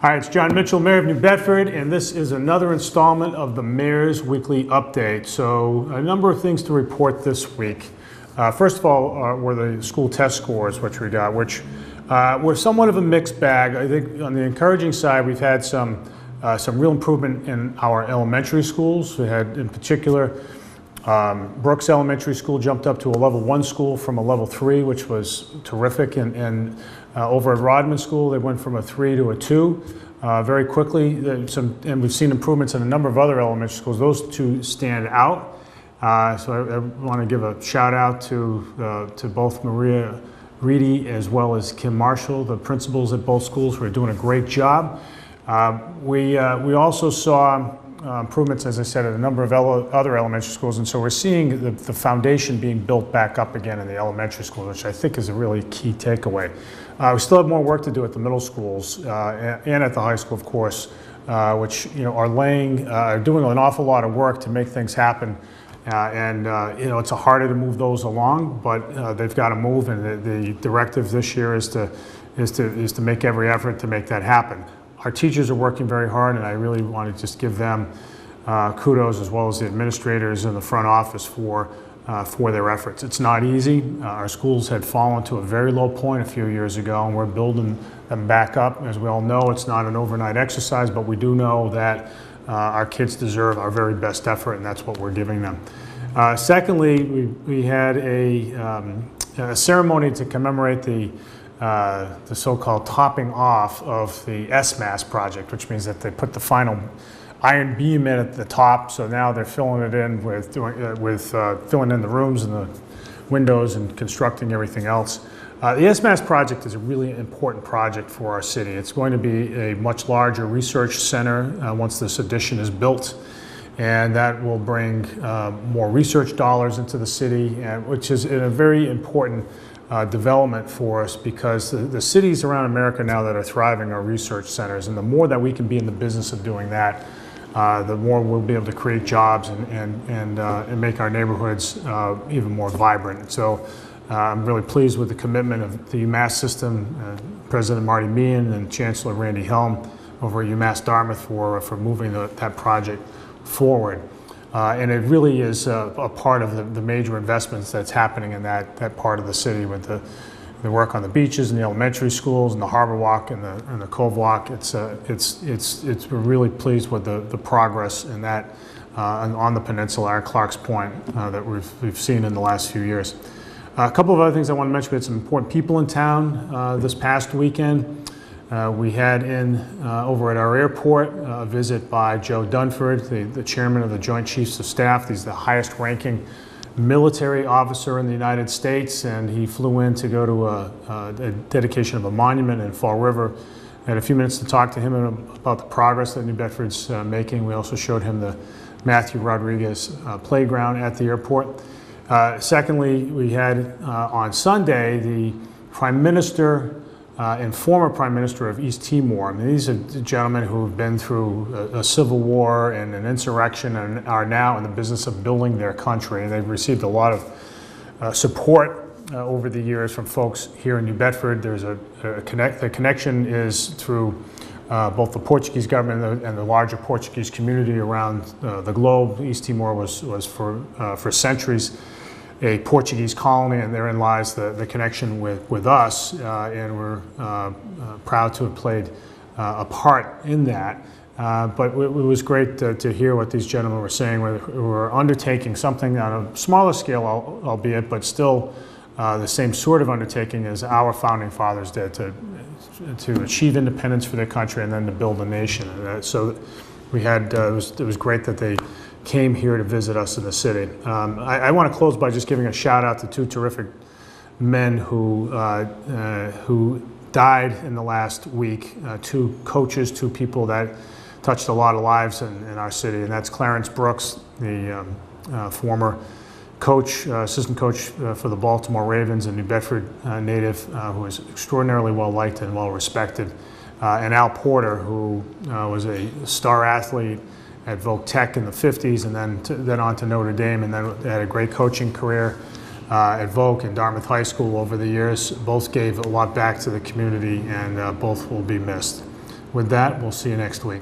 Hi, it's Jon Mitchell, Mayor of New Bedford, and this is another installment of the Mayor's Weekly Update. So, a number of things to report this week. First of all, were the school test scores, which we got, which were somewhat of a mixed bag. I think on the encouraging side, we've had some real improvement in our elementary schools. We had, in particular, Brooks Elementary School jumped up to a level 1 school from a level 3, which was terrific. And over at Rodman School, they went from a 3 to a 2 very quickly. And we've seen improvements in a number of other elementary schools. Those two stand out. So I want to give a shout out to both Maria Reedy as well as Kim Marshall, the principals at both schools, who are doing a great job. We also saw improvements, as I said, at a number of other elementary schools, and so we're seeing the foundation being built back up again in the elementary schools, which I think is a really key takeaway. We still have more work to do at the middle schools and at the high school, of course, which are doing an awful lot of work to make things happen. It's harder to move those along, but they've got to move, and the directive this year is to make every effort to make that happen. Our teachers are working very hard, and I really want to just give them kudos, as well as the administrators in the front office for their efforts. It's not easy. Our schools had fallen to a very low point a few years ago, and we're building them back up. As we all know, it's not an overnight exercise, but we do know that our kids deserve our very best effort, and that's what we're giving them. Secondly, we had a ceremony to commemorate the so-called topping off of the SMAS project, which means that they put the final iron beam in at the top. So now they're filling it in with filling in the rooms and the windows and constructing everything else. The SMAS project is a really important project for our city. It's going to be a much larger research center once this addition is built, and that will bring more research dollars into the city, which is a very important development for us, because the cities around America now that are thriving are research centers, and the more that we can be in the business of doing that, the more we'll be able to create jobs and make our neighborhoods even more vibrant. So I'm really pleased with the commitment of the UMass system, President Marty Meehan and Chancellor Randy Helm over at UMass Dartmouth for moving that project forward. And it really is a part of the major investments that's happening in that part of the city, with the work on the beaches and the elementary schools and the Harbor Walk and the Cove Walk. We're really pleased with the progress in that on the peninsula at Clark's Point that we've seen in the last few years. A couple of other things I want to mention. We had some important people in town this past weekend. We had over at our airport a visit by Joe Dunford, the chairman of the Joint Chiefs of Staff. He's the highest ranking military officer in the United States, and he flew in to go to a dedication of a monument in Fall River. I had a few minutes to talk to him about the progress that New Bedford's making. We also showed him the Matthew Rodriguez playground at the airport. Secondly, we had on Sunday the Prime Minister and former Prime Minister of East Timor. I mean, these are gentlemen who have been through a civil war and an insurrection and are now in the business of building their country. And they've received a lot of support over the years from folks here in New Bedford. There's the connection is through both the Portuguese government and the larger Portuguese community around the globe. East Timor was for centuries a Portuguese colony, and therein lies the connection with us, and we're proud to have played a part in that. But it was great to hear what these gentlemen were saying. We're undertaking something on a smaller scale, albeit, but still the same sort of undertaking as our founding fathers did, to achieve independence for their country and then to build a nation. So we had it was great that they came here to visit us in the city. I want to close by just giving a shout out to two terrific men who died in the last week. Two coaches, two people that touched a lot of lives in our city, and that's Clarence Brooks, the former coach, assistant coach for the Baltimore Ravens, a New Bedford native who is extraordinarily well liked and well respected, and Al Porter, who was a star athlete at Voc Tech in the 50s, and then on to Notre Dame, and then had a great coaching career at Voc and Dartmouth High School over the years. Both gave a lot back to the community, and both will be missed. With that, we'll see you next week.